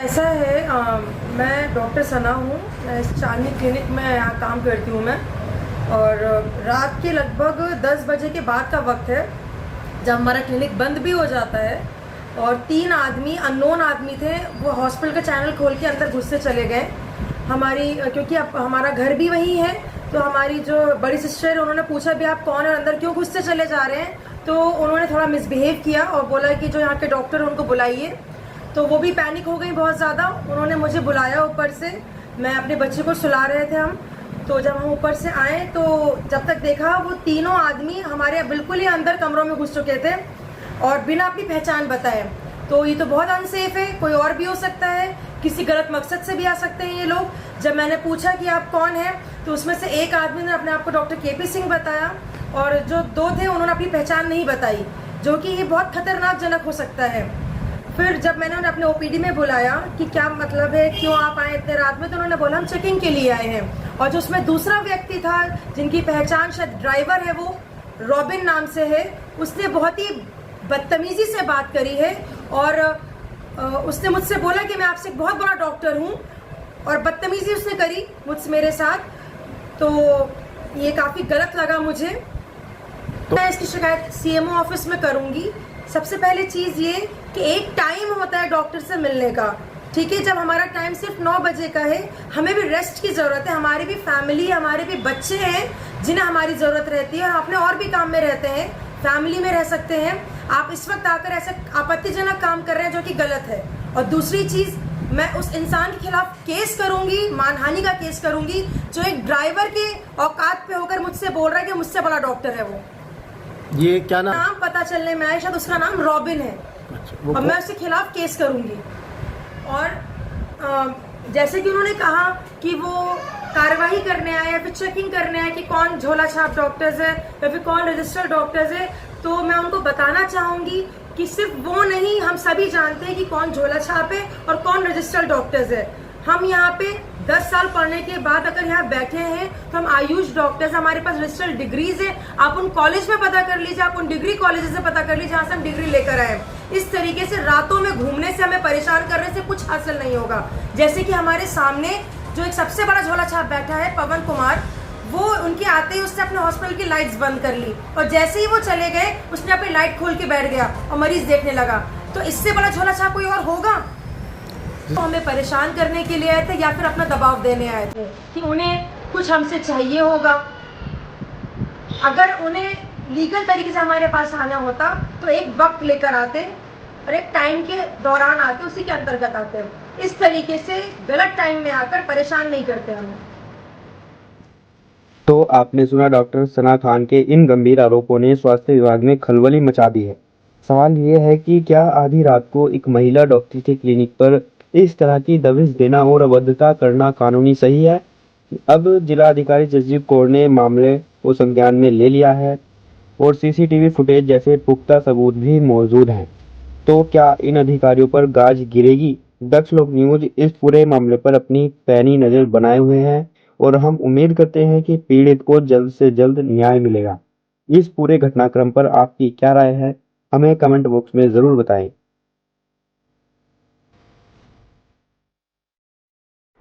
ऐसा है मैं डॉक्टर सना हूँ। मैं इस चांदनी क्लिनिक में यहाँ काम करती हूँ मैं। और रात के लगभग 10 बजे के बाद का वक्त है जब हमारा क्लिनिक बंद भी हो जाता है। और 3 आदमी अननोन आदमी थे, वो हॉस्पिटल का चैनल खोल के अंदर घुसते चले गए। क्योंकि अब हमारा घर भी वहीं है, तो हमारी जो बड़ी सिस्टर, उन्होंने पूछा भी आप कौन है, अंदर क्यों घुसते चले जा रहे हैं। तो उन्होंने थोड़ा मिसबिहेव किया और बोला कि जो यहाँ के डॉक्टर हैं उनको बुलाइए। तो वो भी पैनिक हो गई बहुत ज़्यादा। उन्होंने मुझे बुलाया ऊपर से, मैं अपने बच्चे को सुला रहे थे हम। तो जब हम ऊपर से आए तो जब तक देखा, वो तीनों आदमी हमारे बिल्कुल ही अंदर कमरों में घुस चुके थे और बिना अपनी पहचान बताए। तो ये तो बहुत अनसेफ है, कोई और भी हो सकता है, किसी गलत मकसद से भी आ सकते हैं ये लोग। जब मैंने पूछा कि आप कौन हैं, तो उसमें से एक आदमी ने अपने आप को डॉक्टर केपी सिंह बताया और जो 2 थे उन्होंने अपनी पहचान नहीं बताई, जो कि ये बहुत खतरनाक हो सकता है। फिर जब मैंने उन्हें अपने ओपीडी में बुलाया कि क्या मतलब है, क्यों आप आए इतने रात में, तो उन्होंने बोला हम चेकिंग के लिए आए हैं। और जो उसमें दूसरा व्यक्ति था जिनकी पहचान शायद ड्राइवर है, वो रॉबिन नाम से है, उसने बहुत ही बदतमीजी से बात करी है और उसने मुझसे बोला कि मैं आपसे एक बहुत बड़ा डॉक्टर हूँ, और बदतमीजी उसने करी मुझसे मेरे साथ। तो ये काफ़ी गलत लगा मुझे। मैं इसकी शिकायत सीएमओ ऑफिस में करूँगी। सबसे पहले चीज़ ये कि एक टाइम होता है डॉक्टर से मिलने का, ठीक है। जब हमारा टाइम सिर्फ 9 बजे का है, हमें भी रेस्ट की ज़रूरत है, हमारी भी फैमिली, हमारे भी बच्चे हैं जिन्हें हमारी ज़रूरत रहती है, और अपने और भी काम में रहते हैं, फैमिली में रह सकते हैं। आप इस वक्त आकर ऐसे आपत्तिजनक काम कर रहे हैं जो कि गलत है। और दूसरी चीज़, मैं उस इंसान के खिलाफ केस करूंगी, मानहानि का केस करूंगी, जो एक ड्राइवर के औकात पे होकर मुझसे बोल रहा है कि मुझसे बड़ा डॉक्टर है वो। ये क्या नाम पता चलने में आया, शायद उसका नाम रॉबिन है। अच्छा, और मैं उसके खिलाफ केस करूंगी। और जैसे कि उन्होंने कहा कि वो कार्रवाई करने आए या फिर चेकिंग करने आए कि कौन झोला छाप डॉक्टर्स है या फिर कौन रजिस्टर्ड डॉक्टर्स है, तो मैं उनको बताना चाहूंगी कि सिर्फ वो नहीं, हम सभी जानते हैं कि कौन झोला छाप है और कौन रजिस्टर्ड डॉक्टर्स है। हम यहाँ पे 10 साल पढ़ने के बाद अगर यहाँ बैठे हैं तो हम आयुष डॉक्टर्स, हमारे पास रजिस्टर्ड डिग्रीज है। आप उन कॉलेज में पता कर लीजिए, आप उन डिग्री कॉलेज से पता कर लीजिए जहाँ से हम डिग्री लेकर आए। इस तरीके से रातों में घूमने से, हमें परेशान करने से कुछ हासिल नहीं होगा। जैसे कि हमारे सामने जो एक सबसे बड़ा झोला छाप बैठा है, पवन कुमार, वो उनके आते ही उसने अपने हॉस्पिटल की लाइट्स बंद कर ली और जैसे ही वो चले गए उसने अपनी लाइट खोल के बैठ गया और मरीज देखने लगा। तो इससे बड़ा झोला छाप कोई और होगा? तो हमें परेशान करने के लिए आए थे या फिर अपना दबाव देने आए थे कि उन्हें कुछ हमसे चाहिए होगा। अगर उन्हें लीगल तरीके से हमारे पास आना होता तो एक वक्त लेकर आते और एक टाइम के दौरान आते, उसी के अंतर्गत आते। इस तरीके से गलत टाइम में आकर परेशान नहीं करते हमें। तो आपने सुना डॉक्टर सना खान के इन गंभीर आरोपों ने स्वास्थ्य विभाग में खलबली मचा दी है। सवाल ये है कि क्या आधी रात को एक महिला डॉक्टर के क्लिनिक पर इस तरह की दबिश देना और अभद्रता करना कानूनी सही है? अब जिला अधिकारी जसजीत कौर ने मामले को संज्ञान में ले लिया है और सीसीटीवी फुटेज जैसे पुख्ता सबूत भी मौजूद हैं। तो क्या इन अधिकारियों पर गाज गिरेगी? दक्ष लोक न्यूज इस पूरे मामले पर अपनी पैनी नजर बनाए हुए हैं और हम उम्मीद करते हैं कि पीड़ित को जल्द से जल्द न्याय मिलेगा। इस पूरे घटनाक्रम पर आपकी क्या राय है? हमें कमेंट बॉक्स में जरूर बताएं।